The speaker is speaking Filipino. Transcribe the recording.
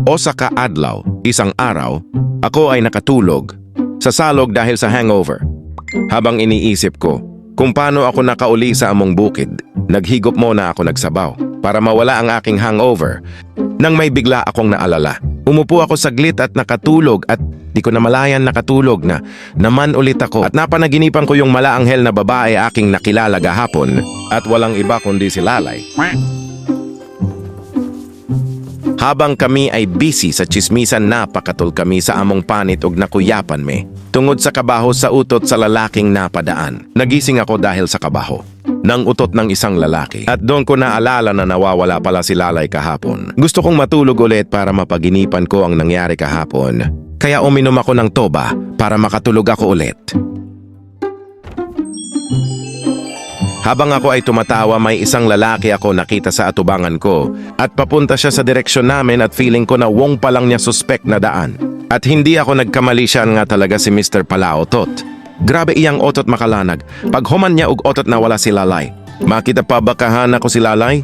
O sa kaadlaw, isang araw, ako ay nakatulog sa salog dahil sa hangover. Habang iniisip ko kung paano ako nakauli sa among bukid, naghigop muna ako nagsabaw para mawala ang aking hangover. Nang may bigla akong naalala, umupo ako saglit at nakatulog at di ko namalayan nakatulog na naman ulit ako at napanaginipan ko yung malaanghel na babae aking nakilala gahapon at walang iba kundi si Lalay. Habang kami ay busy sa chismisan, napakatul kami sa among panit ug nakuyapan me. Tungod sa kabaho sa utot sa lalaking napadaan. Nagising ako dahil sa kabaho ng utot ng isang lalaki. At doon ko naalala na nawawala pala si Lalay kahapon. Gusto kong matulog ulit para mapaginipan ko ang nangyari kahapon. Kaya uminom ako ng toba para makatulog ako ulit. Habang ako ay tumatawa, may isang lalaki ako nakita sa atubangan ko at papunta siya sa direksyon namin at feeling ko na wong pa lang niya suspect na daan. At hindi ako nagkamali, siya nga talaga si Mr. Palaotot. Grabe iyang otot makalanag. Pag human niya og otot na wala si Lalay. Makita pa bakahan ako si Lalay?